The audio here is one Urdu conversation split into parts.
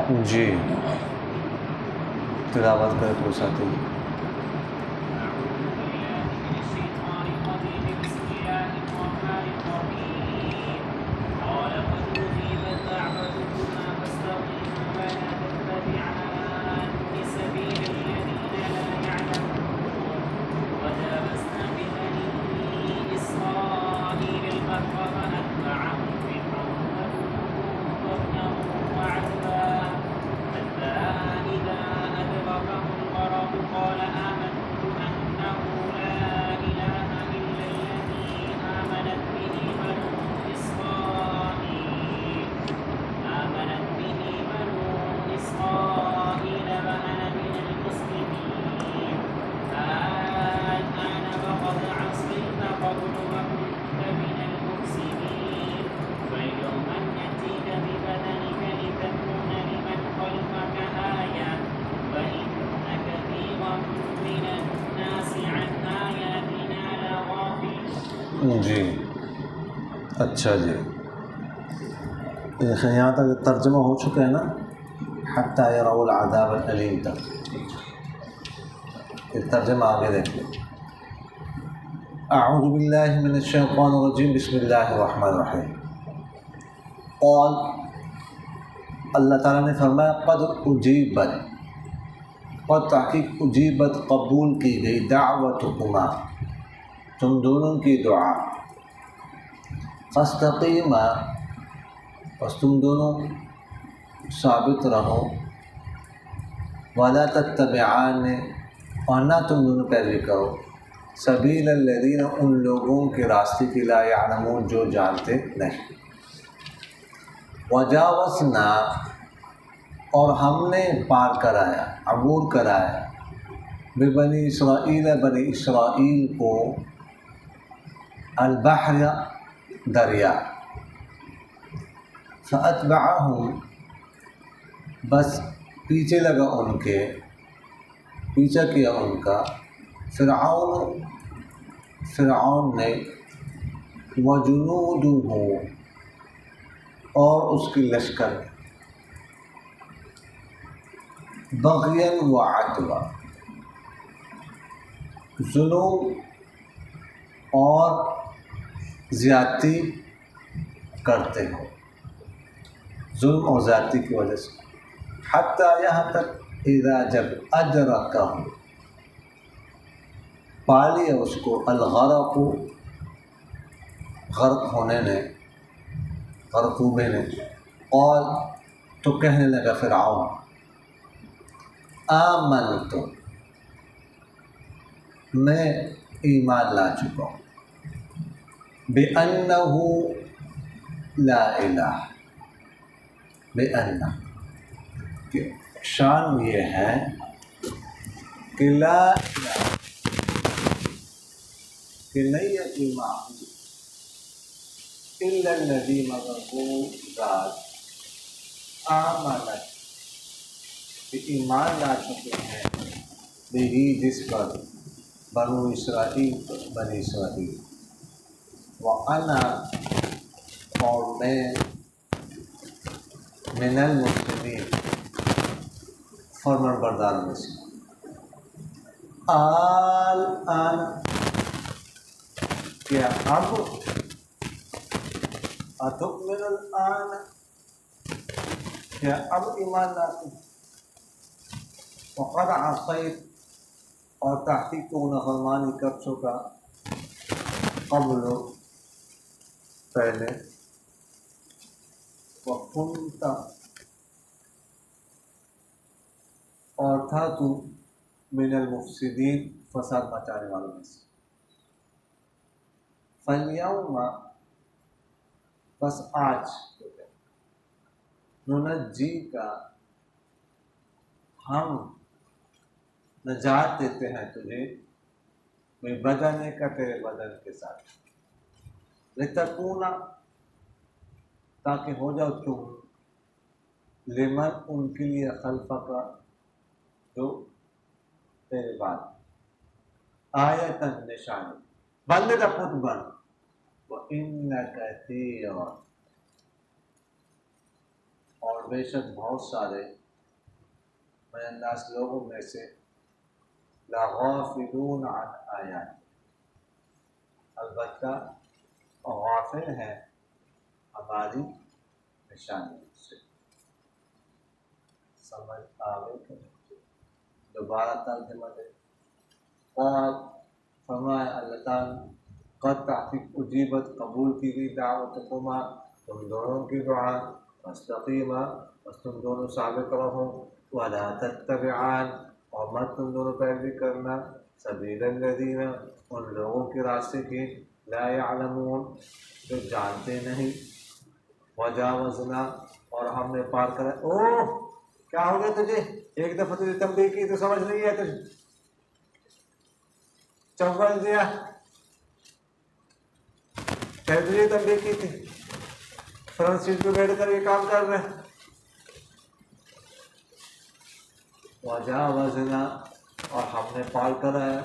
جی تلاوت کرے تو ساتھی جی اچھا جی یہاں تک ترجمہ ہو چکا ہے نا، حتیٰ یروا العذاب العلیم تک. یہ ترجمہ آگے دیکھیں. اعوذ باللہ من الشیطان الرجیم، بسم اللہ الرحمن الرحیم. قال، اللہ تعالیٰ نے فرمایا، قد اجیبت، قد تحقیق اجیبت قبول کی گئی، دعوتکما تم دونوں کی دعا، فاستقیما بس تم دونوں ثابت رہو، ولا تتبعان اور نہ تم دونوں پیروی کرو، سبیل الذین ان لوگوں کے راستے کی لا یعلمون جو جانتے نہیں. وجاوزنا اور ہم نے پار کرایا، عبور کرایا، ببنی اسرائیل بنی اسرائیل کو، البحر دریا، فاتبعہم بس پیچھے لگا ان کے، پیچھا کیا ان کا، فرعون نے، وجنودہ اور اس کی لشکر، بغیا وعدوا ظلم اور زیادتی کرتے ہو، ظلم اور زیادتی کی وجہ سے، حتیٰ یہاں تک اذا جب ادرکہ پا لیا اس کو، الغرق غرق ہونے نے، غرق ہونے نے، قال تو کہنے لگا فرعون، آمنت میں ایمان لا چکا ہوں، بِأَنَّهُ لا الہ، بِأَنَّ کہ شان یہ ہے کہ لا الہ کہ نہیں ہے کوئی معبود الا الذی مگر وہ ذات آمنت کہ ایمان لا چکے ہیں، بہی جس پر، بنو اسرائیل بنی اسرائیل، وَأَنَا اور میں، من المسلمین فرمان بردار میں سے. الآن کیا اب، اتؤمن الآن کیا اب ایمان لاتے، وقد عصیت اور تحقیق کو نافرمانی کر چکا، قبل پہلے، وَكُنْتَ اور تھا تو، من المفسدین فساد مچانے والوں میں سے. فَالْيَوْمَ بس آج، ننجی کا ہم نجات دیتے ہیں تجھے، میں بدن کا تیرے بدن کے ساتھ، لتکونا تاکہ ہو جاؤ تم، لمن ان کے لیے، خلفہ کا جو تیرے بعد، آیتاً نشانی، بندے کا خود بن، وَإِنَّ كَثِيرًا اور بے شک بہت سارے من الناس لوگوں میں سے لغافلون عن آیات، البتہ غافل ہیں ہماری نشانیوں سے۔ سمجھ آگے کہ دوبارہ ترجمہ دے۔ اور فرمایا اللہ تعالیٰ قد تحقیق اجیبت، قبول کی گئی دعوتکما، تم دونوں کی دعا، فاستقیما، بس تم دونوں ثابت رہو، ولا تتبعان، اور مت تم دونوں پیروی کرنا، سبیل الذین، ان لوگوں کے راستے کی، لا یعلمون، جو جانتے نہیں، وجاوزنا، اور ہم نے پار کرا۔ اوہ کیا ہو گیا تجھے؟ ایک دفعہ تجھے تنبیہ کی تو سمجھ نہیں ہے، تجھے چوبل دیا، تجھے تنبیہ کی تھی، فرنٹ سیٹ پہ بیٹھ کر یہ کام کر رہے ہیں۔ وجاوزنا، اور ہم نے پار کرا ہے،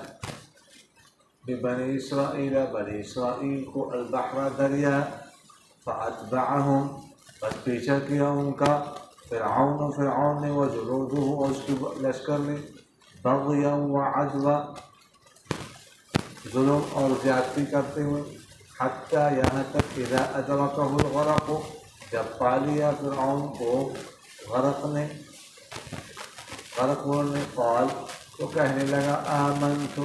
ببنی اسرائیل، بنی اسرائیل کو، البحر، دریا، فاتبعہم، بس پیچھا کیا ان کا، فرعون نے، وجنودہ، اور اس کی لشکر نے، بغیا وعدوا، ظلم اور زیادتی کرتے ہوئے، حتیٰ یہاں تک اذا ادرکہ الغرق، جب پا لیا فرعون کو غرق نے، قال، تو کہنے لگا، آمنت،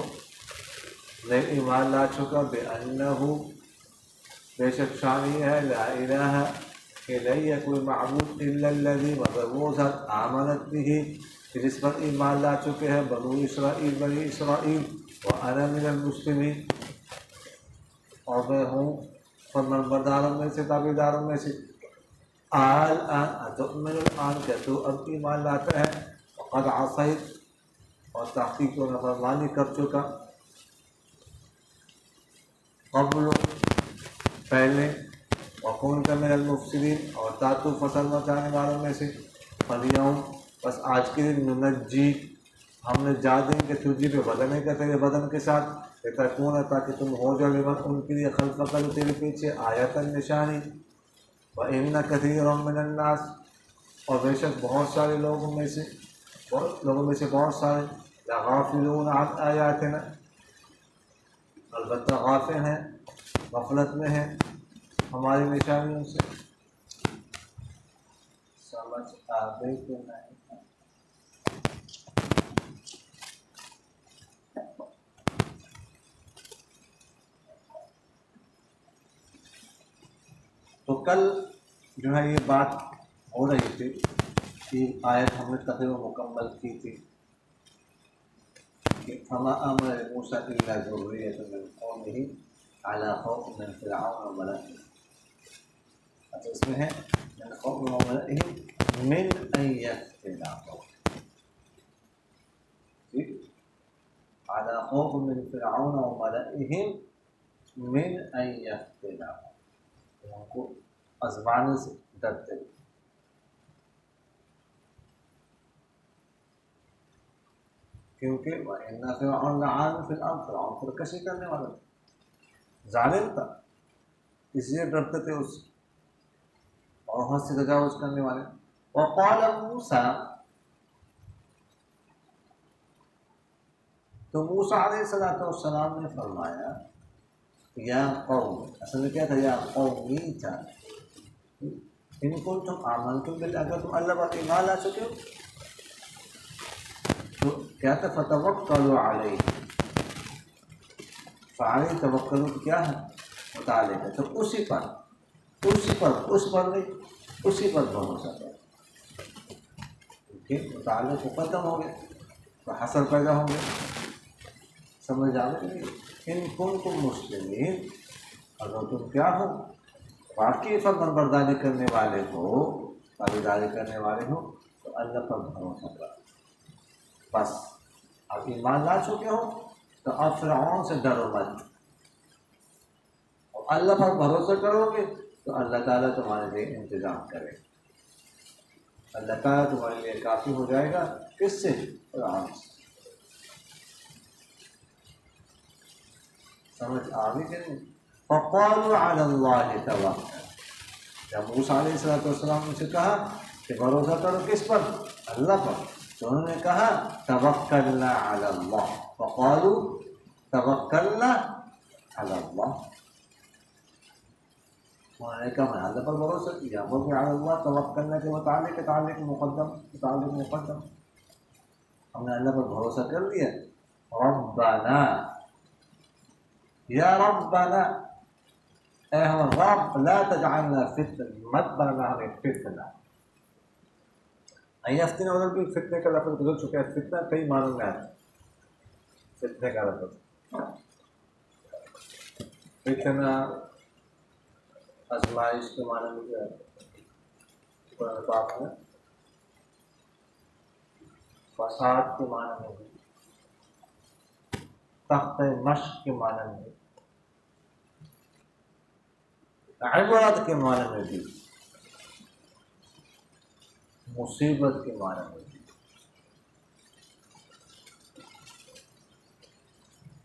میں ایمان لا چکا، بأنہ، بے شک شان یہ ہے، لا الہ، کہ نہیں ہے کوئی معبود، الا الذی، مگر وہ ذات، آمنت بھی، جس پر ایمان لا چکے ہیں بنو اسرائیل، بنی اسرائیل، وانا من المسلمین، اور میں ہوں فرمانبرداروں میں سے، تابعداروں میں سے۔ الآن اتؤمن، الآن کہ تو اب ایمان لاتا ہے، وقد عصیت، اور تحقیق و نافرمانی کر چکا، قبل، پہلے، وكنت من المفسدین، اور تاتو فصل مچانے والوں میں سے۔ فالیوم، بس آج کے دن، ننجی، ہم نے جا دیں گے تجھے پہ بدنے کا، تیرے بدن کے ساتھ، لتکون، تاکہ تم ہو جاؤ، لمن، ان کے لیے، خلفک، تیرے پیچھے، آیۃ، نشانی، وَإِنَّ كَثِيرًا مِّنَ النَّاسِ، اور بے شک بہت سارے لوگوں میں سے بہت سارے، لغافلون عن آیاتنا، البتہ غافل ہیں، غفلت میں ہیں ہماری نشانیوں سے۔ سمجھ آ گئی کہ نہیں؟ تو کل جو ہے یہ بات ہو رہی تھی کہ آیت ہم نے تقریباً مکمل کی تھی کہ فما آمن موسیٰ الا ذریۃ من قومہ علی خوف من فرعون وملئہ، اچھا اس میں ہے من خوف وملئہ من ان یفتنہم، ٹھیک، علی خوف من فرعون وملئہ من ان یفتنہم، ان کو آزمانے سے ڈرتے ہوئے، کیونکہ وَإِنَّ فِرْعَوْنَ لَعَالٍ فِي الْأَرْضِ، فرعون سرکشی کرنے والا تھا، ظالم تھا، اس لیے ڈرتے تھے اس سے، اور حد سے تجاوز کرنے والے۔ وَقَالَ مُوسَىٰ، تو موسیٰ علیہ السلام نے فرمایا، یا قوم، اصل میں کیا تھا، یا قومی تھا، ان کنتم آمنتم باللہ، اگر تم اللہ پر ایمان لا چکے ہو تو کیا تھا، فتوکلوا علیہ، فعلی توکل کیا ہے، متعلق ہے، تو اسی پر نہیں، اسی پر بھروسہ کرو، ٹھیک، متعلق کو ختم ہو گئے تو حسر پیدا ہوں گے، سمجھ آ گئی؟ ان کنتم مسلمین، اگر تم کیا ہو، واقعی فرمان برداری کرنے والے ہو، تابعداری کرنے والے ہو، تو اللہ پر بھروسہ کرو، بس اب ایمان لا چکے ہو تو اب فرعون سے ڈرو مت، اور اللہ پر بھروسہ کرو گے تو اللہ تعالیٰ تمہارے لیے انتظام کرے گا، اللہ تعالیٰ تمہارے لیے کافی ہو جائے گا، کس سے، فرعون سے۔ سمجھ آ گئی کہ نہیں؟ فَقَالُوا عَلَى اللَّهِ تَوَكَّلْنَا، جب موسیٰ علیہ السلام نے سے کہا کہ بھروسہ کرو کس پر؟ اللہ پر. تو انہوں نے کہا توکلنا علی اللہ، فقالوا توکلنا علی اللہ. انہوں نے کہا میں اللہ پر بھروسہ کیا. وہ بھی علی اللہ توکلنا کے متعلق مقدم ہم نے اللہ پر بھروسہ کر لیا. ربنا، یا ربنا، اے ہم رب، لا تجعلنا فتنہ، مت بنانا ہمیں فتنہ. یفتن اور بھی فتنے کا لفظ گزر چکا ہے. فتنہ کئی معنوں میں آتا ہے. فتنے کا لفظ فتنہ آزمائش کے معنی میں کیا ہے؟ قرآن پاک میں فساد کے معنی میں بھی، تخت مشق کے معنی میں بھی، عبرت کے معنی میں بھی، مصیبت کے معنی میں بھی.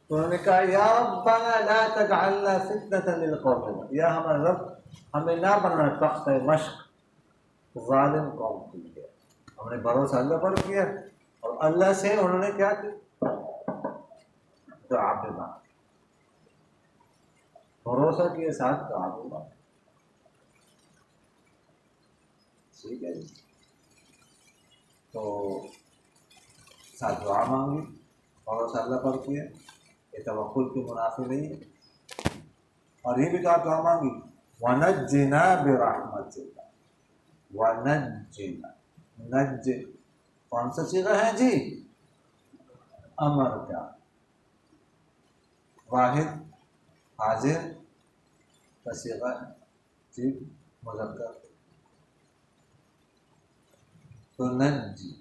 تو انہوں نے کہا یا ربنا لا تجعلنا فتنة للقوم، یا ہمارے رب ہمیں نہ بننا تخت مشق ظالم قوم کے لیے. ہم نے بھروسہ اللہ پر کیا اور اللہ سے انہوں نے کیا کیا؟ دعا پہ مانگی. بھروسہ کے ساتھ دعا پہ مانگی. ٹھیک ہے جی. تو ساتھ دعا مانگی، بھروسہ اللہ پر کیا، یہ توکل کی منافی نہیں ہے. اور یہ بھی کہا دعا مانگی وَنَجِّنَا بِرَحْمَتِكَ، وَنَجِّنَا، نج کون سا صیغہ ہے جی؟ امر کا. واحد حاضر کا صیغہ ہے جی، مذکر. تو نجی،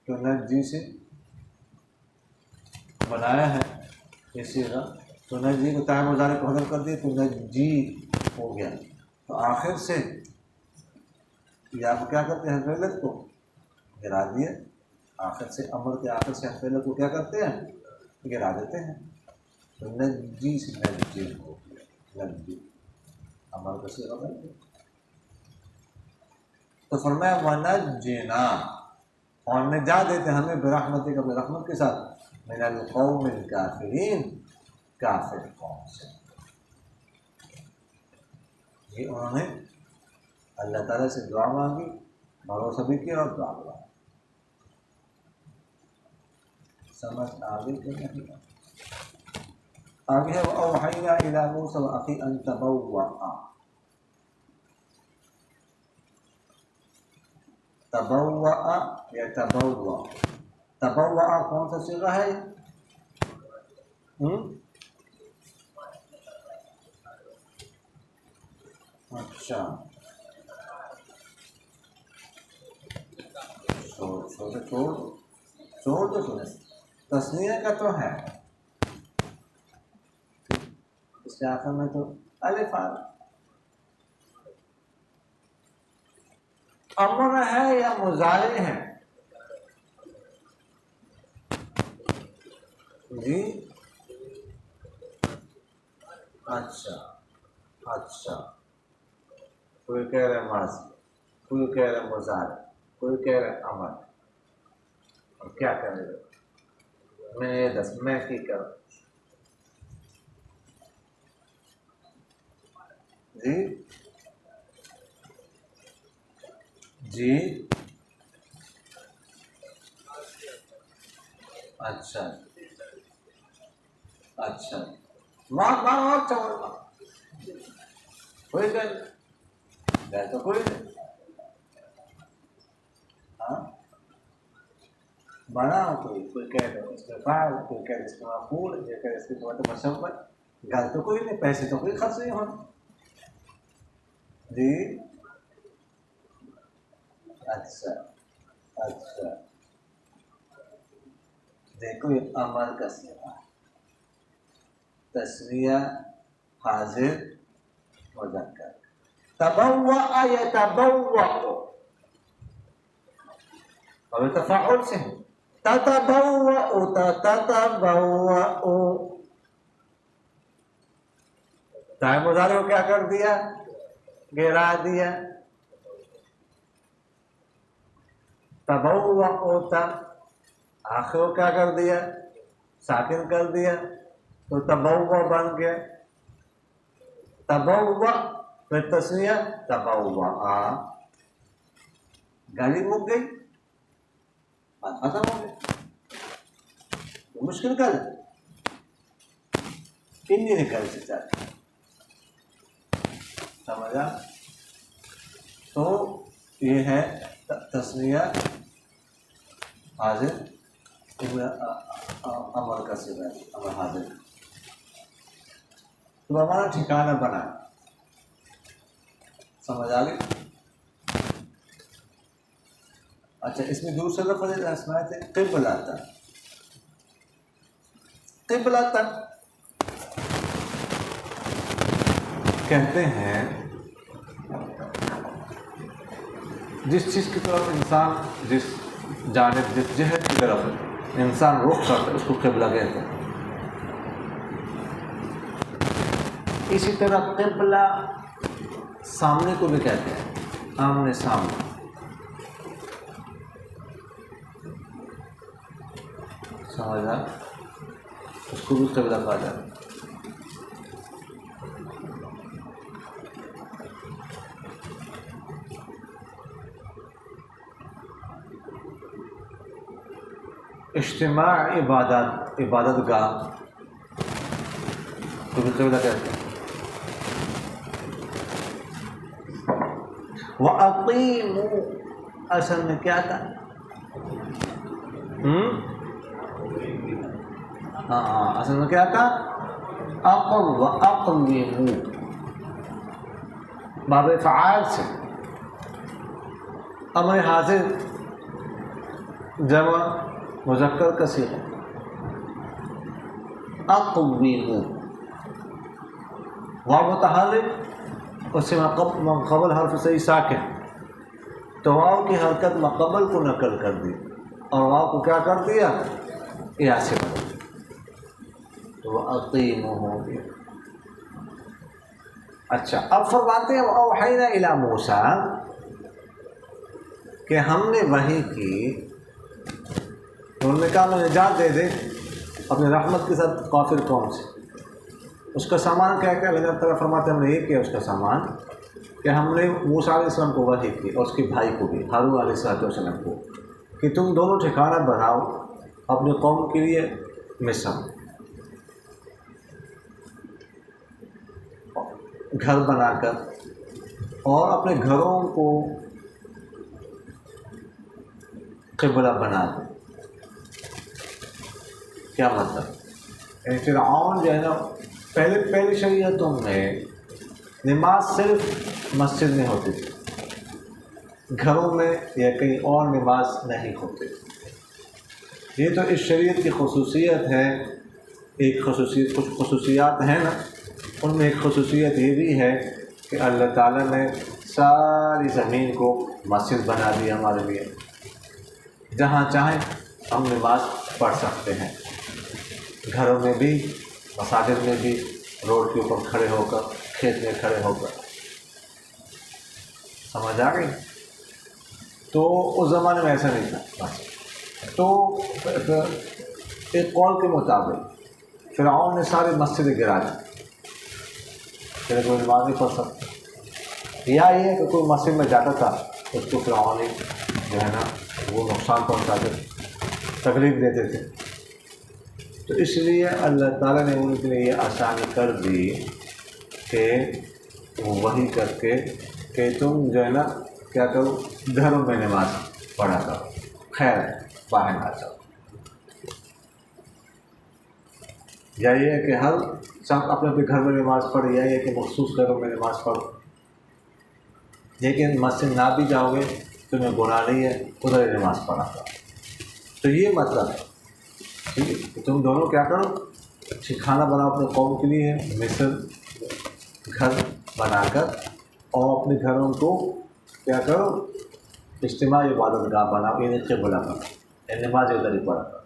تو نجی سے بنایا ہے یہ صیغہ. تو نجی کو تائیں مضارع کو حذف کر دیے تو نجی ہو گیا. تو آخر سے یا آپ کیا کرتے ہیں؟ حرف علت کو گرا دیے. آخر سے امر کے آخر سے حرف علت کو کیا کرتے ہیں؟ گرا دیتے ہیں. تو نجی سے نجی ہو گیا، نجی امر کا صیغہ بن گیا. تو فرمایا وَنَجِّنَا، اور نجات دیتے ہمیں برحمتک، اپنے رحمت کے ساتھ، من القوم الکافرین، کافر قوم سے. یہ انہوں نے اللہ تعالیٰ سے دعا مانگی، بھروسہ بھی کیا اور دعا مانگی. سمجھ آگے کہ نہیں؟ آگے ہے وَأَوْحَيْنَا إِلَىٰ مُوسَىٰ وَأَخِيهِ أَن تَبَوَّأَ. تبوّأ یا تبوّأ، تبوّأ کون سا صیغہ ہے؟ اچھا، چھوڑ دو سنیں. تسنیہ کا تو ہے، اس کے آخر میں تو الف آ. امر ہے یا مضارع ہے جی؟ اچھا اچھا، کوئی کہہ رہے ماضی، کوئی کہہ رہے مضارع، کوئی کہہ رہے امر. اور کیا کرے گا؟ میں یہ دس میں کی کروں جی؟ جی اچھا اچھا، وہاں چاول کوئی گئے تو کوئی نہیں. ہاں بنا کوئی کہہ دو اس میں فعل، کوئی کہہ اس میں مفعول، یہ کہہ اس کے مطلب مسبت. گل تو کوئی نہیں، پیسے تو کوئی خرچ نہیں ہونا جی. اچھا اچھا، دیکھو یہ عمل کا صیغہ ہے، تسنیہ حاضر مذکر. تبوّأ یتبوّأ، اور تفاعل سے ہے. تتبوّأ تتبوّأ، دائیں مضارع کو کیا کر دیا؟ گرا دیا. تبوّأت آخر کو کیا کر دیا؟ ساکن کر دیا تو تبوّا بن گیا. تبوّا پھر تسنیہ تبوّا، گالی مک گئی، بات ختم ہو گئی. مشکل کر نہیں نکل سے چاہتے، سمجھا؟ تو یہ ہے تسنیہ حاضر امر کا صیغہ، امر حاضر. تو ہمارا ٹھکانہ بنا، سمجھ آ گئی؟ اچھا، اس میں دوسرے لفظ اسماء تھے قبلۃ. قبلۃ کہتے ہیں جس چیز کی طرف انسان، جس جانب، جس جہت کی طرف انسان رخ کرتا ہے اس کو قبلہ کہتے ہیں. اسی طرح قبلہ سامنے کو بھی کہتے ہیں، آمنے سامنے. سمجھا؟ اس کو بھی قبلہ کہا جاتا ہے. اجتماع عبادت گاہ کو بھی قبلہ کہتے ہیں. وَأَقِیمُوا اصل میں کیا تھا؟ اصل میں کیا تھا؟ اقم وَأَقْوِمُوا، باب فعال سے امر حاضر جمع مذکر کا صیغہ. اقوموا، واو متحرک، اس سے قبل حرف صحیح ساکن، تو واو کی حرکت مقبل کو نقل کر دی اور واو کو کیا کر دیا؟ یا سے بدل دیا، تو اقیموا ہو گیا. اچھا، اب فرماتے ہیں اوحینا الی موسیٰ کہ ہم نے وحی کی. انہوں نے کہا میں نجات دے دے اپنے رحمت کے ساتھ کافر قوم سے. اس کا سامان کیا کیا؟ اللہ تعالیٰ فرماتے ہیں ہم نے یہ کیا اس کا سامان کہ ہم نے موسیٰ علیہ السلام کو وحی کی اور اس کے بھائی کو بھی ہارون علیہ السلام کو کہ تم دونوں ٹھکانہ بناؤ اپنے قوم کے لیے مصر، گھر بنا کر، اور اپنے گھروں کو قبلہ بنا دو. کیا مطلب؟ فرعون جو ہے نا، پہلی شریعتوں میں نماز صرف مسجد میں ہوتی تھی، گھروں میں یا کہیں اور نماز نہیں ہوتی. یہ تو اس شریعت کی خصوصیت ہے. ایک خصوصیت، کچھ خصوصیات ہیں نا، ان میں ایک خصوصیت یہ بھی ہے کہ اللہ تعالیٰ نے ساری زمین کو مسجد بنا دی ہمارے لیے. جہاں چاہیں ہم نماز پڑھ سکتے ہیں، گھروں میں بھی، مساجد میں بھی، روڈ کے اوپر کھڑے ہو کر، کھیت میں کھڑے ہو کر. سمجھ آ گئی؟ تو اس زمانے میں ایسا نہیں تھا. تو ایک قول کے مطابق فرعون نے ساری مسجدیں گرا دی، پھر کوئی نماز نہیں پڑھ سکتا. یا یہ ہے کہ کوئی مسجد میں جاتا تھا اس کو فرعون جو ہے نا وہ نقصان پہنچاتے، تکلیف دیتے تھے. تو اس لیے اللہ تعالیٰ نے ان کے لیے یہ آسانی کر دی کہ وہ وحی کر کے کہ تم جو ہے نا کیا کرو، گھروں میں نماز پڑھا کرو، خیر باہر نہ جاؤ. یا یہ ہے کہ ہر شخص اپنے اپنے گھر میں نماز پڑھے، یا یہ کہ مخصوص گھروں میں نماز پڑھو، لیکن مسجد نہ بھی جاؤ گے تمہیں گناہ نہیں ہے، ادھر ہی نماز پڑھا کرو. تو یہ مطلب ہے، ٹھیک ہے، کہ تم دونوں کیا کرو، کھانا بناؤ اپنے قوم کے لیے مصر، گھر بنا کر، اور اپنے گھروں کو کیا کرو، اجتماعی عبادت گاہ بناؤ، یعنی قبلہ بناؤ، یعنی نماز ادھر ہی پڑھا کرو.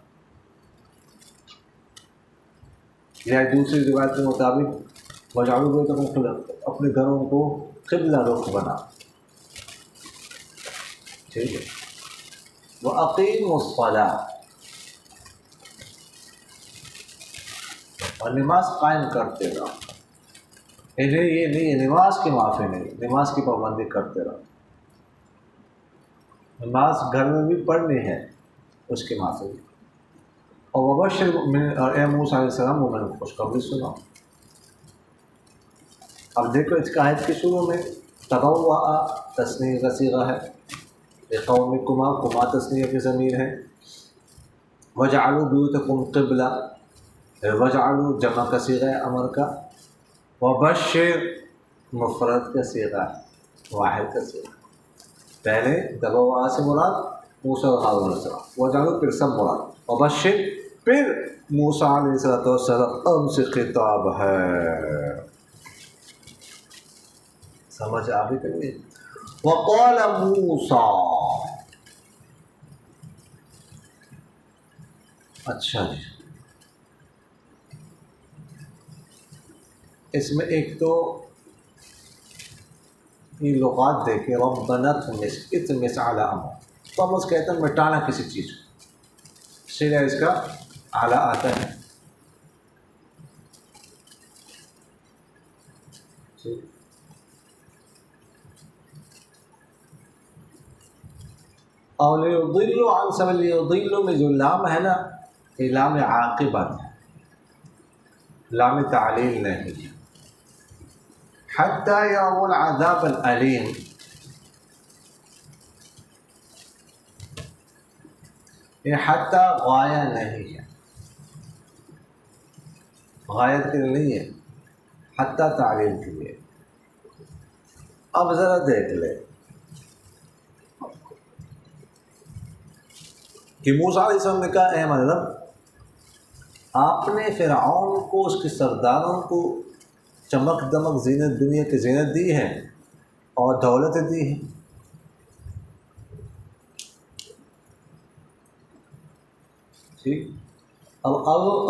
یا دوسری روایت کے مطابق وجعلوا بیتکم قبلۃ، اپنے گھروں کو قبلہ رخ بناؤ. ٹھیک ہے. وَأَقِيمُوا الصَّلَاةَ، اور نماز قائم کرتے رہو. یہ نہیں نماز کی معافی نہیں، نماز کی پابندی کرتے رہو. نماز گھر میں بھی پڑھنی ہے، اس کی معافی. اور وبشر المؤمنین، اور اے موسیٰ علیہ السلام مومن کو خوشخبری سناؤ. اب دیکھو اس آیت کے شروع میں تبوّأ تثنیہ کا صیغہ ہے، لقومکما کما تثنیہ کی ضمیر ہے. وجعلوا بیوتکم قبلہ، وجعلوا جمع کا صیغہ ہے امر کا. وبشر مفرد کا صیغہ ہے، واحد کا صیغہ. پہلے تبوّأ سے مراد موسیٰ اور ہارون علیہ السلام، وجعلوا پھر سب مراد، وبشر پھر موسیٰ علیہ السلام سے خطاب ہے. سمجھ آ بھی کریے. وقال موسیٰ، اچھا جی، اس میں ایک تو یہ لغات دیکھیں، ربنا اطمس علی امرک، طمس کہتے ہیں مٹانا کسی چیز کو، سیدھا اس کا اعلیٰ آتا ہے. اور لیضلوا عن سبیل، لیضلوا میں جو لام ہے نا، یہ لام عاقبت ہے، لام تعلیل نہیں ہے. حتی یروا العذاب العلیم، یہ حتی غایہ نہیں ہے، غایت کے لیے نہیں ہے، حتی تعلیل کے لیے. اب ذرا دیکھ لے کہ موسیٰ علیہ السلام نے کہا، اے ہمارے رب، آپ نے فرعون کو، اس کے سرداروں کو چمک دمک زینت، دنیا کی زینت دی ہے اور دولت دی ہے. ٹھیک. اب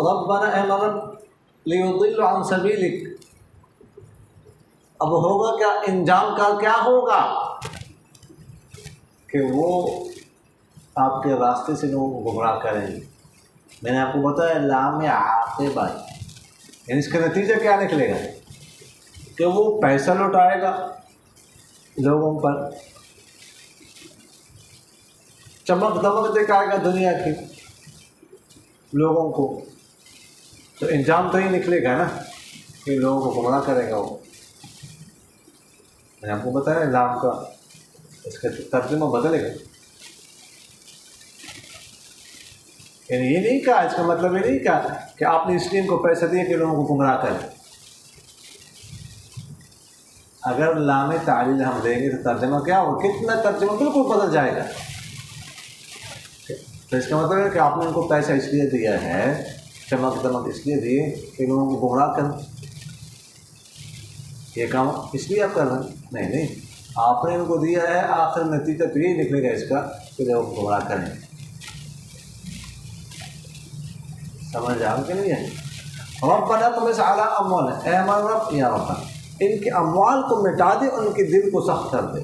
ربنا، اے ہمارے رب، لیضلوا عن سبیلک، اب ہوگا کیا، انجام کا کیا ہوگا کہ وہ آپ کے راستے سے لوگوں کو گمراہ کریں گے. میں نے آپ کو بتایا لام عاقبہ، یعنی اس کا نتیجہ کیا نکلے گا کہ وہ پیسہ لوٹائے گا لوگوں پر، چمک دمک دکھائے گا دنیا کی لوگوں کو. تو انجام تو ہی نکلے گا نا کہ لوگوں کو گمراہ کرے گا وہ. میں نے آپ کو بتایا لام کا اس کا ترجمہ بدلے گا. یعنی یہ نہیں کہا، اس کا مطلب یہ نہیں کہا کہ آپ نے اس لیے ان کو پیسہ دیا کہ لوگوں کو گمراہ کریں. اگر لام تعلیل ہم دیں گے تو ترجمہ کیا ہوگا، کتنا ترجمہ بالکل بدل جائے گا. تو اس کا مطلب ہے کہ آپ نے ان کو پیسہ اس لیے دیا ہے، چمک دمک اس لیے دیے کہ لوگوں کو گمراہ کریں. یہ کام اس لیے آپ کر رہے ہیں؟ نہیں، آپ نے ان کو دیا ہے، آخر نتیجہ تو یہی نکلے گا اس کا کہ لوگوں کو گمراہ کریں. سمجھ آؤ کہ نہیں ہے. ربنا اطمس علی اموالہم، اے ہمارے رب، یا رب، ان کے اموال کو مٹا دے، ان کے دل کو سخت کر دے.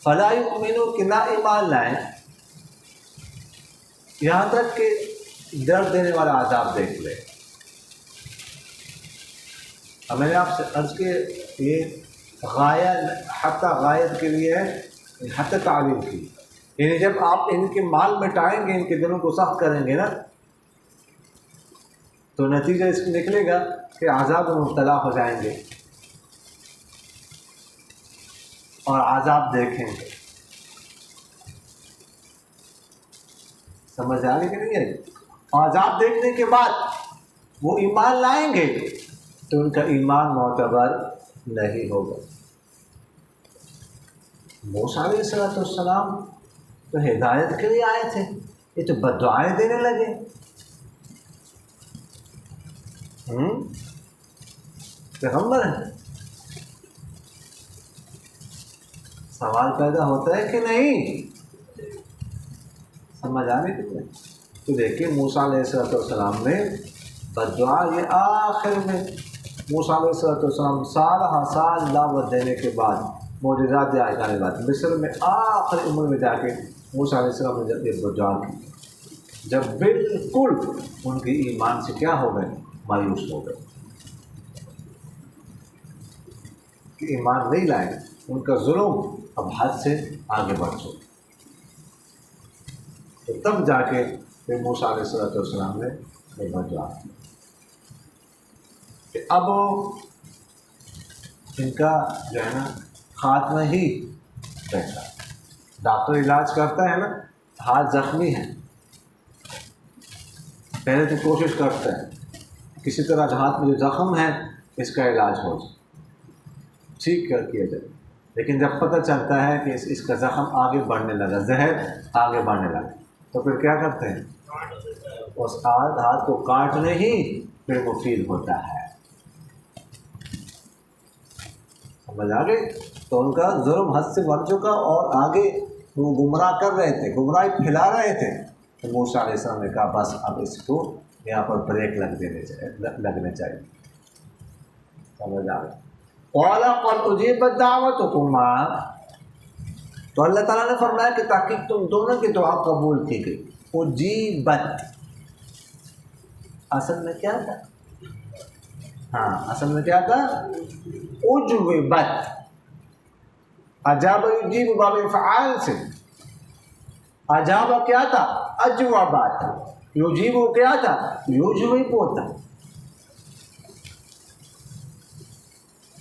فلا یؤمنوا، کہ نہ ایمان لائیں، یہاں تک کہ درد دینے والا عذاب دیکھ لے. اب میں نے آپ سے عرض کی یہ غایہ حتی غایت کے لیے ہے، حتی تعلیم کی. یعنی جب آپ ان کے مال مٹائیں گے، ان کے دلوں کو سخت کریں گے نا، تو نتیجہ اس میں نکلے گا کہ عذاب میں مبتلا ہو جائیں گے اور عذاب دیکھیں گے. سمجھ آ رہی کہ نہیں ہے. عذاب دیکھنے کے بعد وہ ایمان لائیں گے تو ان کا ایمان معتبر نہیں ہوگا. موسیٰ علیہ السلام تو ہدایت کے لیے آئے تھے، یہ تو بددعائیں دینے لگے. پیغمبر ہیں. سوال پیدا ہوتا ہے کہ نہیں. سمجھ آ رہی کہ تو دیکھیے موسیٰ علیہ السلام نے بددعا، یہ آخر میں موسیٰ علیہ السلام سال ہا سال دعوت دینے کے بعد معجزات جانے بات مصر میں آخری عمر میں جا کے موسیٰ علیہ السلام نے جب یہ دعا کی، جب بالکل ان کی ایمان سے کیا ہو گئے، مایوس ہو گئے کہ ایمان نہیں لائے، ان کا ظلم اب حد سے آگے بڑھ چکا، تو تب جا کے پھر موسیٰ علیہ السلام نے یہ دعا کی کہ اب ان کا جو ہے نا خاتمہ ہی رہتا ہے۔ ڈاکٹر علاج کرتا ہے نا، ہاتھ زخمی ہے، پہلے تو کوشش کرتا ہے کسی طرح ہاتھ میں جو زخم ہے اس کا علاج ہو جائے، ٹھیک کر کیا جائے، لیکن جب پتہ چلتا ہے کہ اس کا زخم آگے بڑھنے لگا، زہر آگے بڑھنے لگا، تو پھر کیا کرتے ہیں، اس ہاتھ کو کاٹنے ہی پھر مفید ہوتا ہے۔ سمجھ آ گئی؟ تو ان کا ظلم حد سے بڑھ چکا اور آگے وہ گمراہ کر رہے تھے، گمراہی پھیلا رہے تھے، تو موسیٰ علیہ السلام نے کہا بس اب اس کو یہاں پر بریک لگنے چاہیے۔ سمجھ آ گئی؟ قَالَ قَدْ أُجِيبَتْ دَعْوَتُكُمَا، تو اللہ تعالیٰ نے فرمایا کہ تحقیق تم دونوں کی دعا قبول کی گئی۔ اجیبت اصل میں کیا تھا؟ اصل میں کیا تھا؟ اجوبت، اجاب یجیب باب فعال سے، اجاب کیا تھا؟ اجوبا تھا، یجیب کیا تھا؟ یجوب ہوتا،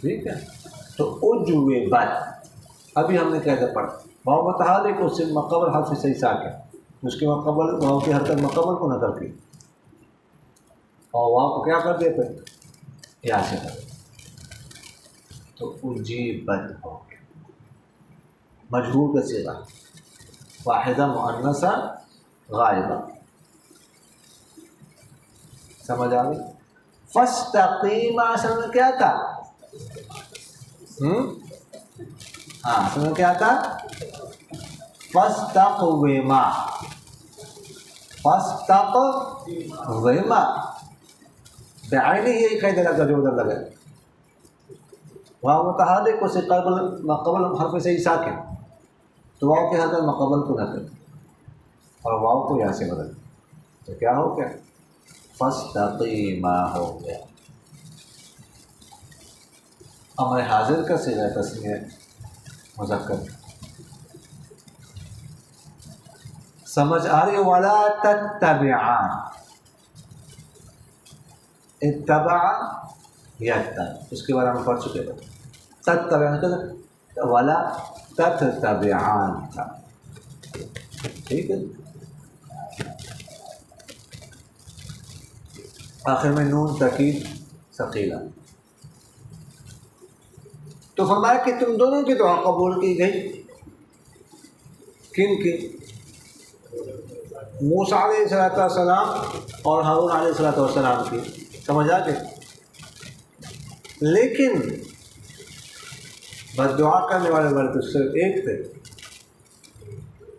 ٹھیک ہے؟ تو اجوبت ابھی ہم نے کیسے پڑھا، واو متحرک اس سے مقبل حرف صحیح ساکن، اس کے مقبل واو کی حرکت مقبل کو نقل کی اور واو کو کیا کر دیا پھر یا سے کر دیا، تو اجیبت ہو گیا، مجہور کا صیغہ، واحدہ مؤنثہ غائبہ۔ سمجھ آ گئی؟ فاستقیما اصل میں کیا تھا؟ اصل میں کیا تھا؟ فاستقوما، فاستقوما بعینی یہ قید لگا جو ادھر لگا، واو متحرک اسے مقبل حرف صحیح ساکن، تو واو کی حرکت مقبل کو نہ کرے اور واو کو یہاں سے بدل، تو کیا ہو گیا؟ فاستقیما ہو گیا۔ امر حاضر کا صیغہ تسمیہ مذکر۔ سمجھ آ رہی ہے؟ ولا تتبعان، اتبع یتبع، اس کے بارے میں پڑھ چکے تھے، تتبع ولا تتبعان تھا، ٹھیک ہے؟ آخر میں نون تاکید ثقیلہ۔ تو فرمایا کہ تم دونوں کی دعا قبول کی گئی، کن کی؟ موسیٰ علیہ السلام اور ہارون علیہ السلام کی، سمجھ آ گئی؟ لیکن بس دعا کرنے والے تو صرف ایک تھے،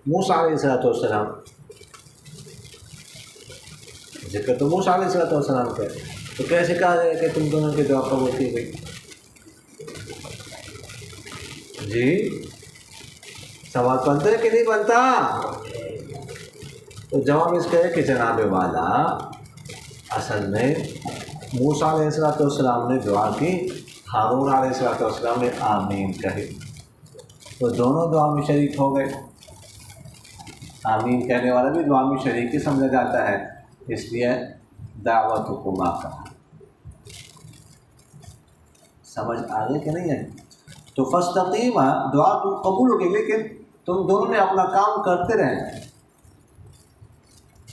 موسیٰ علیہ السلام، ذکر تو موسیٰ علیہ السلام کا، تو کیسے کہا جائے کہ تم دونوں کی دعا قبول کی گئی؟ جی سوال بنتا ہے کہ نہیں بنتا؟ تو جواب اس کا ہے کہ جناب والا اصل میں موسیٰ علیہ السلام نے دعا کی، ہارون علیہ السلام نے آمین کہی، تو دونوں دعا میں شریک ہو گئے۔ آمین کہنے والا بھی دعا میں شریک ہی سمجھا جاتا ہے، اس لیے دعوتکما کہا۔ سمجھ آگے کہ نہیں ہے؟ تو فاستقیما دعا تو قبول ہو گئی، لیکن تم دونوں نے اپنا کام کرتے رہے،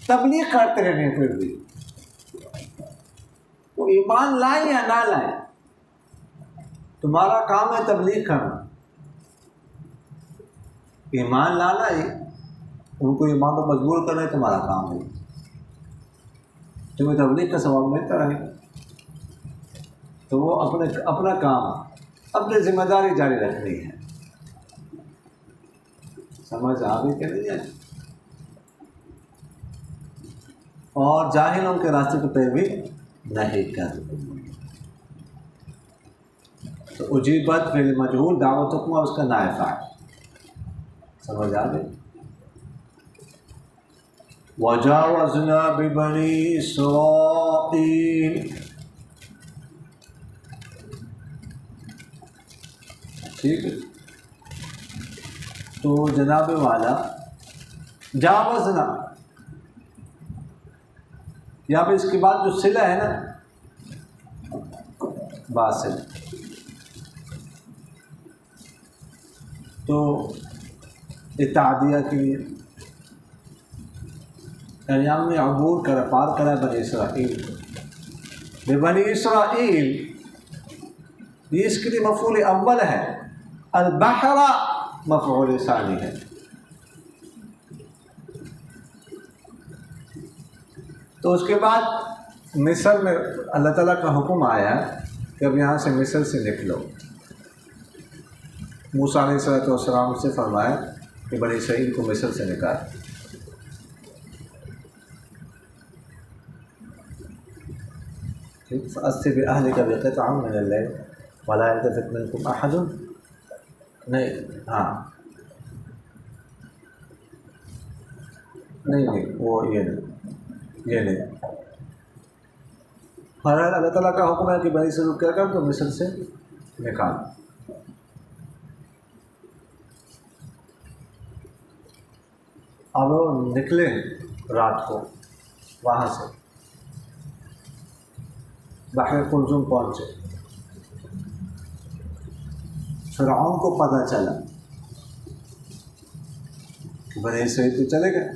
تبلیغ کرتے رہے، پھر بھی وہ ایمان لائیں یا نہ لائیں، تمہارا کام ہے تبلیغ کرنا، ایمان لانا ہی ان کو ایمان پر مجبور کرنا تمہارا کام ہے، تمہیں تبلیغ کا ثواب ملتا رہے، تو وہ اپنا کام، اپنی ذمہ داری جاری رکھنی ہے۔ سمجھ آگے کہ نہیں ہے؟ اور جاہلوں کے راستے کو پیروی نہیں کرنی۔ تو اجیبت فعل مجہول، دعوتکم اور اس کا نائب فاعل، سمجھ آ گئی؟ وجاوزنا ببنی اسرائیل، ٹھیک ہے، تو جناب والا جاوزنا، یہاں پہ اس کے بعد جو صلہ ہے نا باصل، تو تعدیہ کے لیے یعنی ہم نے عبور کرا، پار کرا بنی اسرائیل کو، بنی اسرائیل یہ اس کے لیے مفعول اول ہے، البحر مفعول ثانی ہے۔ تو اس کے بعد مصر میں اللہ تعالیٰ کا حکم آیا کہ اب یہاں سے مصر سے نکلو۔ موسیٰ علیہ السلام سے فرمایا کہ بنی اسرائیل کو مصر سے نکال۔ فَأَسْرِ بِأَهْلِكَ بِقِطْعٍ مِّنَ اللَّيْلِ وَلَا يَلْتَفِتْ مِنكُمْ أَحَدٌ، نہیں ہاں نہیں وہ یہ نہیں، بہرحال اللہ تعالیٰ کا حکم ہے کہ بنی اسرائیل کیا کر تو مصر سے نکال۔ اب وہ نکلے رات کو وہاں سے، بحر قلزم پہنچے، فرعون کو پتہ چلا کہ بنی اسرائیل تو چلے گئے،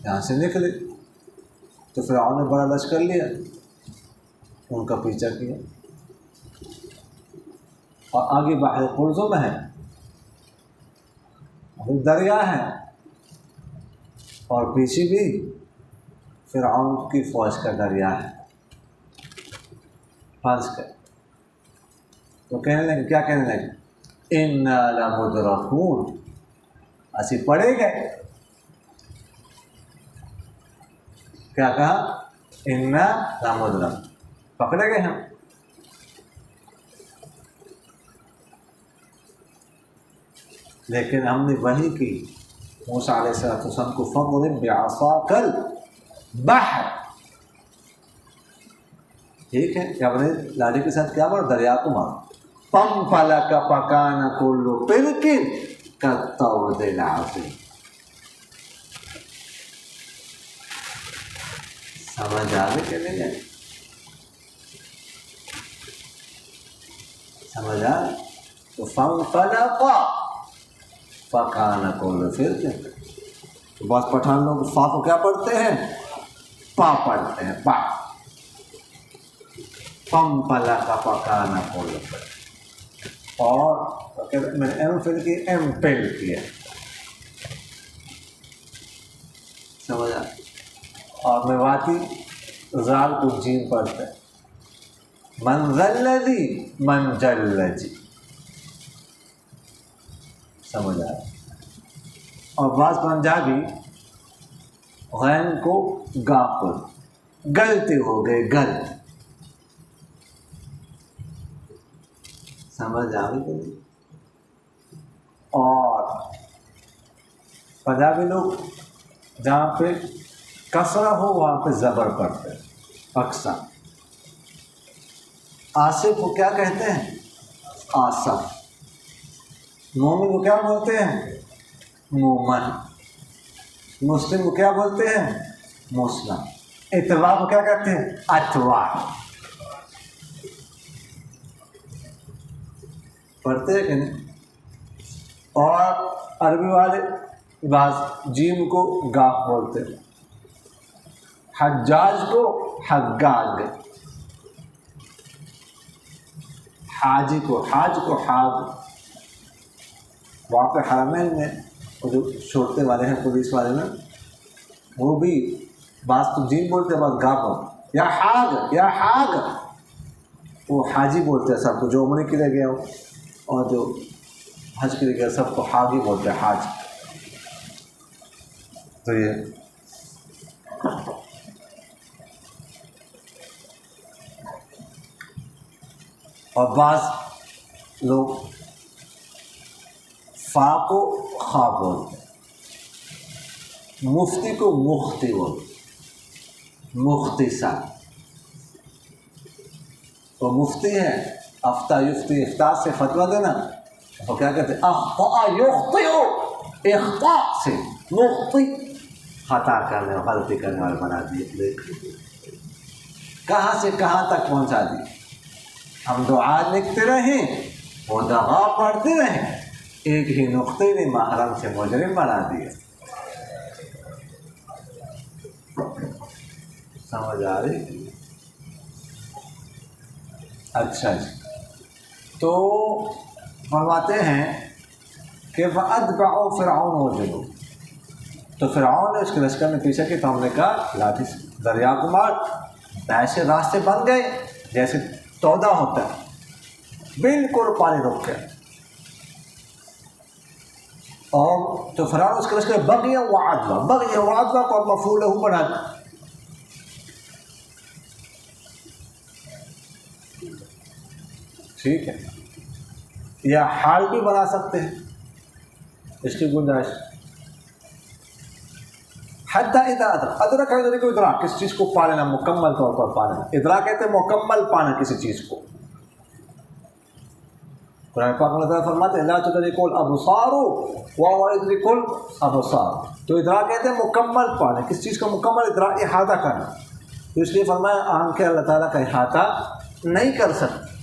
یہاں سے نکلے، تو فرعون نے بڑا لشکر لیا، ان کا پیچھا کیا، اور آگے بحر قلزم ہے، ابھی دریا ہے، اور پیچھے بھی فرعون کی فوج کا دریا ہے، پھنس گئے۔ تو کہنے لگے، کیا کہنے لگے؟ انا لمدرکون، اسی پڑے گئے۔ کیا کہا؟ انا لمدرک، پکڑے گئے ہم۔ لیکن ہم نے وحی کی موسیٰ علیہ السلام کو، فَاضْرِب بِعَصَاكَ الْبَحْرَ، ٹھیک ہے، کیا بنے لاٹھی کے ساتھ کیا مارو؟ دریا کو مارو، فَانْفَلَقَ فَكَانَ كُلُّ فِرْقٍ كَالطَّوْدِ الْعَظِيمِ۔ سمجھ آ گئی کہ نہیں ہے؟ سمجھ آ گئی؟ تو فَانْفَلَقَ فَكَانَ كُلُّ فِرْقٍ، تو بعض پٹھان لوگ فا کو کیا پڑھتے ہیں؟ پا پڑھتے ہیں، پا، فَانْفَلَقَ فَكَانَ كُلُّ فِرْقٍ، اور میں نے ایم فل کی، ایم پل کیا، سمجھا؟ اور میواتی زال کو جیم پڑھتے ہیں، من ذا الذی من جلجی، سمجھ آیا؟ اور بعض پنجابی غین کو گا پر، گلتے ہو گئے، گلت، سمجھ آ گئی؟ اور پنجابی لوگ جہاں پہ کسرہ ہو وہاں پہ زبر پڑھتے ہیں اکثر۔ آصف کو کیا کہتے ہیں؟ آصف۔ مومن کو کیا بولتے ہیں؟ مومن۔ مسلم کو کیا بولتے ہیں؟ مسلم۔ اتباع کو کیا کہتے ہیں؟ اتباع۔ پڑھتے ہیں کہ نہیں؟ اور عربی والے بعض جیم کو گاف بولتے ہیں، حجاج کو حگاگ، حاجی کو حاج کو حاج۔ وہاں پہ حرمین میں وہ جو چھوڑتے والے ہیں پولیس والے نا، وہ بھی بعض تو جیم بولتے ہیں، بعض گا بولتے، یا حاگ یا حاگ، وہ حاجی بولتے ہیں سب کو، جو عمرے کے لیے گیا ہو اور جو حج کے لیے گیا سب کو حاجی بولتے ہیں، حاج۔ تو یہ اور بعض لوگ فا کو خا بولتے، مفتی کو مختی بولتے، مختصر. وہ مفتی ہے، افتہ یفتی، افتاء سے فتویٰ دینا. وہ کیا کہتے ہیں؟ اخطأ یخطئ، اخطاء سے مختی، خطا کرنے اور غلطی کرنے والے بنا دیے. کہاں سے کہاں تک پہنچا دی. ہم دعا لکھتے رہیں، وہ دعا پڑھتے رہیں، ایک ہی نقطے نے محرم سے مجرم بنا دیا. سمجھ آ رہی؟ اچھا جی. تو فرماتے ہیں کہ وَأَتْبَعُوا فِرْعَوْنَ وَجُنُودَهُ، تو فرعون نے اس کے لشکر میں پیچھے کی، تو ہم نے کہا لاٹھی سے دریا کو مار. ایسے راستے بن گئے جیسے تودا ہوتا ہے، بالکل پانی رک گیا. اور تو فرعون اس کے لشکر بغیا وعدوا، بغیا وعدوا کو مفعول له بنا دیا. ٹھیک ہے، یا حال بھی بنا سکتے ہیں، اس کی گنجائش. حتی اذا ادرک ہے کو ادراک، کسی چیز کو پا لینا، مکمل طور پر پا لینا. ادراک کہتے ہیں مکمل پانا کسی چیز کو. قرآن پاک میں اللہ تعالیٰ فرماتے ہیں لا تدرک الابصار وهو يدرك الابصار. تو ادراک کہتے ہیں مکمل پانا، کسی چیز کا مکمل ادراک، احاطہ کرنا. تو اس لیے فرمایا آنکھیں اللہ تعالیٰ کا احاطہ نہیں کر سکتی.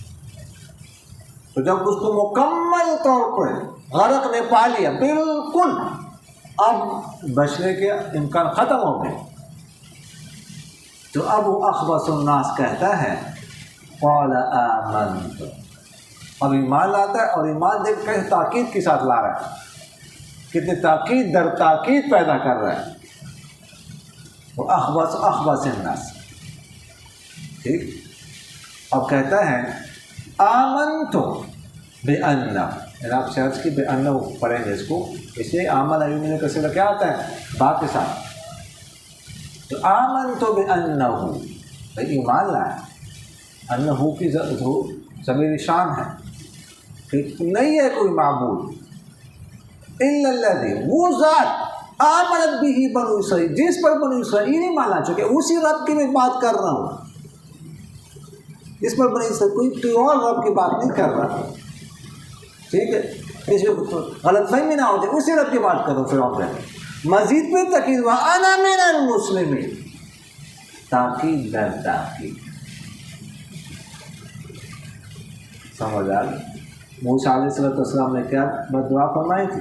تو جب اس کو مکمل طور پر غرق نے پا لیا بالکل، اب بچنے کے امکان ختم ہو گئے. تو اب اخبث الناس کہتا ہے قال آمنت، اب ایمان لاتا ہے. اور ایمان دیکھ کر تاکید کے ساتھ لا رہا ہے، کتنی تاکید در تاکید پیدا کر رہا ہے. وہ اخبث الناس. ٹھیک، اب کہتا ہے آمنت بأن، آپ شرط کی بأن پڑھیں گے اس کو، اس لیے آمن ایومن کا صلہ کیا آتا ہے؟ با کے ساتھ. تو آمنت بأنہ، ایمان لائے. انہ کی ضمیر شان ہے کہ نہیں ہے کوئی معبود الا الذی، وہ ذات آمنت به بنو اسرائیل، جس پر بنو اسرائیل ایمان لا چکے. اسی رب کی میں بات کر رہا ہوں، اس پر بنی اسرائیل، کوئی اور رب کی بات نہیں کر رہا. ٹھیک ہے، اس میں غلط فہمی نہ ہوتی، اسی رب کی بات کرو. پھر آپ کہیں مزید پہ تاکید وَأَنَا مِنَ الْمُسْلِمِينَ، تاکید در تاکید. سمجھ آ گئی؟ موسیٰ علیہ السلام نے کیا دعا فرمائی تھی؟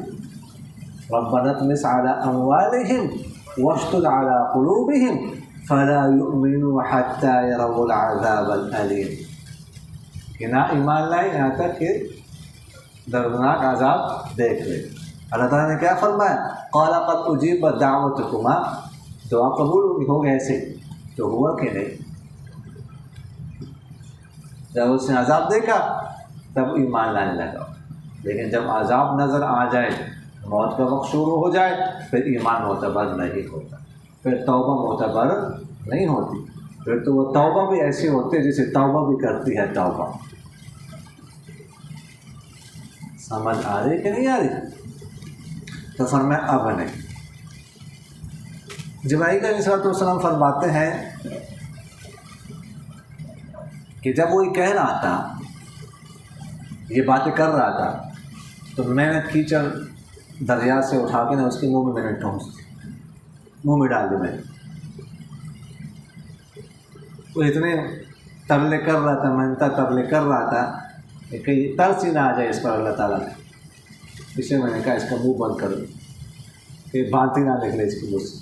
رَبَّنَا اطْمِسْ عَلَىٰ أَمْوَالِهِمْ وَاشْدُدْ عَلَىٰ قُلُوبِهِمْ فَلَا يُؤْمِنُوا حَتَّىٰ يَرَوُا الْعَذَابَ الْأَلِيمَ، کہ نہ ایمان لائے یہاں تک کہ دردناک عذاب دیکھ لے. اللہ تعالیٰ نے کیا فرمایا؟ قَالَ قَدْ أُجِيبَتْ دَعْوَتُكُمَا، دعا قبول ہو گئے ایسے. تو ہوا کہ نہیں؟ جب اس نے عذاب دیکھا تب ایمان لانے لگا. لیکن جب عذاب نظر آ جائے، موت کا وقت شروع ہو جائے، پھر ایمان معتبر نہیں ہوتا، پھر توبہ معتبر نہیں ہوتی. پھر تو وہ توبہ بھی ایسی ہوتی ہے جسے توبہ بھی کرتی ہے توبہ. سمجھ آ رہی کہ نہیں آ رہی؟ تو فرمایا اب نہیں. جبرائیل علیہ السلام فرماتے ہیں کہ جب وہ یہ کہہ رہا تھا، یہ باتیں کر رہا تھا، تو میں نے کیچڑ دریا سے اٹھا کے نا اس کے منہ میں نے ٹھونس، منہ میں ڈال دی. میں وہ اتنے ترلے کر رہا تھا، منتا ترلے کر رہا تھا کہ کہیں ترس ہی نہ آ جائے اس پر اللہ تعالیٰ نے. اس لیے میں نے کہا اس کا منہ بند کر دو کہ بات ہی نہ نکلے اس کی منہ سے.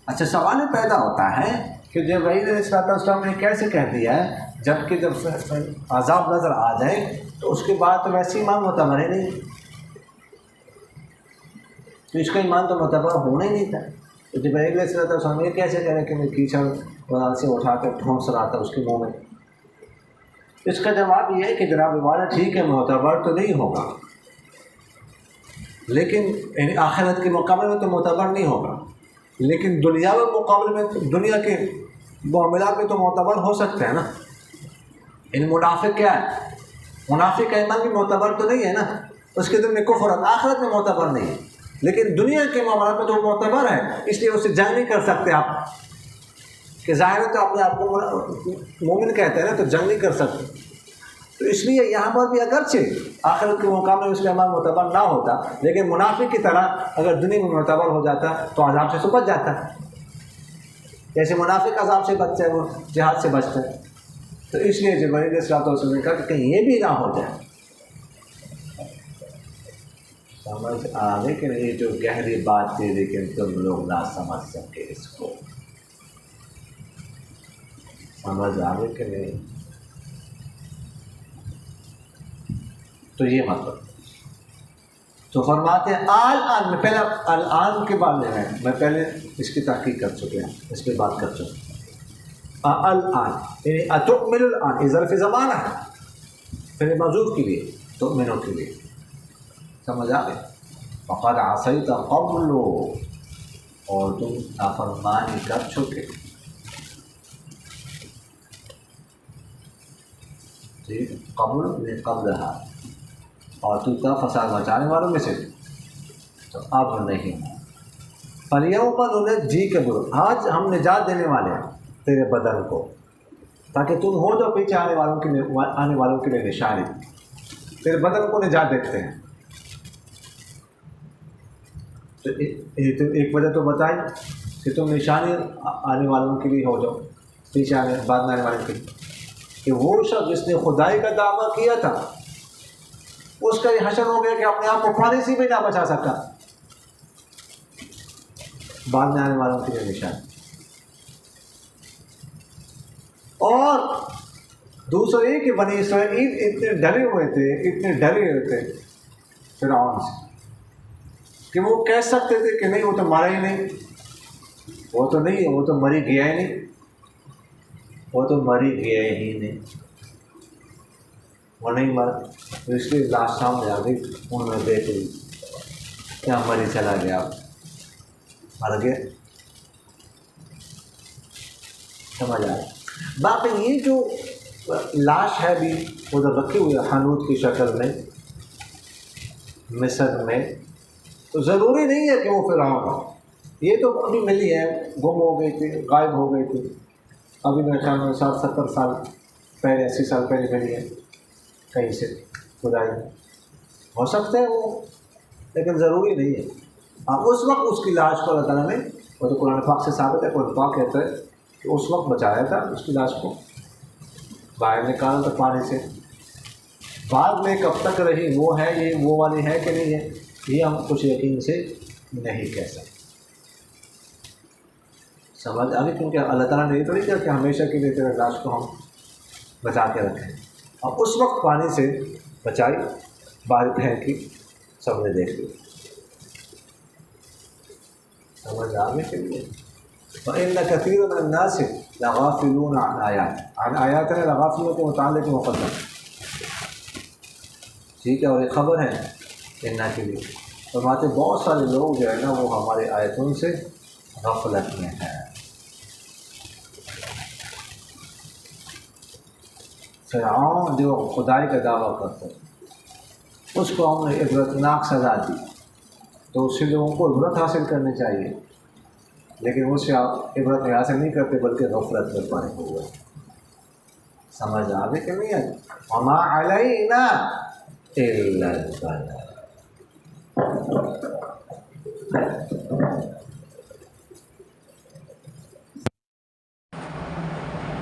اچھا، سوال پیدا ہوتا ہے کہ جبرائیل علیہ السلام نے کیسے کہہ دیا ہے جبکہ جب عذاب نظر آ جائے تو اس کے بعد تو ویسے ایمان معتبر ہی نہیں، تو اس کا ایمان تو معتبر ہونا ہی نہیں تھا. تو جبرائیل علیہ السلام یہ کیسے کہہ رہے کہ میں کیچڑ سے اٹھا کر ٹھونس رہا تھا اس کے منہ میں؟ اس کا جواب یہ ہے کہ جناب والا ٹھیک ہے، معتبر تو نہیں ہوگا، لیکن آخرت کے مقابلے میں تو معتبر نہیں ہوگا، لیکن دنیا کے مقابلے میں، دنیا کے معاملات میں تو معتبر ہو سکتے ہیں نا. ان منافق کیا ہے؟ منافق کا ایمان بھی معتبر تو نہیں ہے نا، اس کے دل میں کفر ہے، آخرت میں معتبر نہیں ہے، لیکن دنیا کے معاملات میں تو معتبر ہے، اس لیے اسے جنگ نہیں کر سکتے آپ، کہ ظاہر تو اپنے آپ کو مومن کہتے ہیں نا، تو جنگ نہیں کر سکتے. تو اس لیے یہاں پر بھی اگرچہ آخرت کے موقع میں اس کا ایمان معتبر نہ ہوتا، لیکن منافق کی طرح اگر دنیا میں معتبر ہو جاتا تو عذاب سے تو بچ جاتا ہے، جیسے منافق عذاب سے بچتا ہے وہ جہاد سے بچتا ہے. تو اس لیے جبرائیل علیہ الصلوۃ والسلام نے کہا کہ کہیں یہ بھی نہ ہو جائے. سمجھ آگے کہ یہ جو گہری بات تھی لیکن تم لوگ نہ سمجھ سکے اس کو، سمجھ آگے کہ نہیں. تو یہ مطلب تو فرماتے ہیں الان، میں پہلے الان کے بعد لے رہے ہیں، میں پہلے اس کی تحقیق کر چکے ہیں، اس پہ بات کر چکے ہیں. الان یعنی اتؤمن الان، یہ ظرف زمانہ ہے، پھر موجود کے لیے تؤمنوں کے لیے، سمجھ آ گئے. فقد عصیت قبل، اور تم نافرمانی کر چکے، ٹھیک، قبلہا، اور تو تھا فساد مچانے والوں میں سے، تو اب نہیں. فَالْيَوْمَ نُنَجِّيكَ بِبَدَنِكَ، آج ہم نجات دینے والے ہیں تیرے بدن کو، تاکہ تم ہو جو پیچھے آنے والوں کے لیے نشانی، تیرے بدن کو نجات دیتے ہیں. تو ایک وجہ تو بتائی کہ تم نشانی آنے والوں کے لیے ہو جاؤ، پیچھے بعد میں آنے والوں کے لیے، کہ وہ شخص جس نے خدائی کا دعویٰ کیا تھا اس کا یہ حشر ہو گیا کہ اپنے آپ کو پانی سے بھی نہ بچا سکا، بعد میں آنے والوں کے لیے نشان. اور دوسرا یہ کہ بنی اسرائیل اتنے ڈرے ہوئے تھے فرعون سے کہ وہ کہہ سکتے تھے کہ نہیں وہ تو مارا ہی نہیں، وہ تو نہیں، وہ تو مری گیا ہی نہیں، وہ تو مری گیا ہی نہیں، وہ نہیں مرا. تو اس لیے لاش سامنے آ گئی، انہوں نے دیکھ لی کیا مری چلا گیا، مر گیا. سمجھ آیا. باقی یہ جو لاش ہے بھی ادھر رکھی ہوئی ہے حنوط کی شکل میں مصر میں، تو ضروری نہیں ہے کہ وہ فرعون ہو. یہ تو ابھی ملی ہے، گم ہو گئی تھی، غائب ہو گئی تھی، ابھی میرے خیال میں 60-70 سال پہلے، 80 سال پہلے ملی ہے کہیں سے خدائی میں. ہو سکتا ہے وہ، لیکن ضروری نہیں ہے. اس وقت اس کی لاش کو اللہ تعالیٰ نے، وہ تو قرآن پاک سے ثابت ہے، قرآن پاک کہتا ہے کہ اس وقت بچایا تھا، اس کی لاش کو باہر نکالا تھا پانی سے. بعد میں کب تک رہی وہ ہے، یہ وہ والی ہے کہ نہیں ہے، یہ ہم کچھ یقین سے نہیں کہہ سکتے. سمجھ آگے، کیونکہ اللہ تعالیٰ نے یہ تو نہیں کیا کہ ہمیشہ کے لیے تیرے لاش کو ہم بچا کے رکھیں. اور اس وقت پانی سے بچائی، باہر پھینکی، سب نے دیکھ لی. سمجھ آگے کے لیے. وَإِنَّ كَثِيرًا مِنَ النَّاسِ لَغَافِلُونَ عَنْ آیَاتِنَا، لَغَافِلُونَ کے متعلق مقدم، ٹھیک ہے. اور ایک خبر ہے اِنَّا کے لیے، فرماتے بہت سارے لوگ جو ہے نا وہ ہمارے آیتوں سے غفلت میں ہیں. فرعون جو خدائی کا دعویٰ کرتا ہے اس کو ہم نے عبرتناک سزا دی، تو اس سے لوگوں کو عبرت حاصل کرنی چاہیے، لیکن وہ سے آپ عبرت میں حاصل نہیں کرتے بلکہ غفلت میں پڑے ہوئے. سمجھ آگے کہ نہیں ہے. وما علینا الا البلاغ.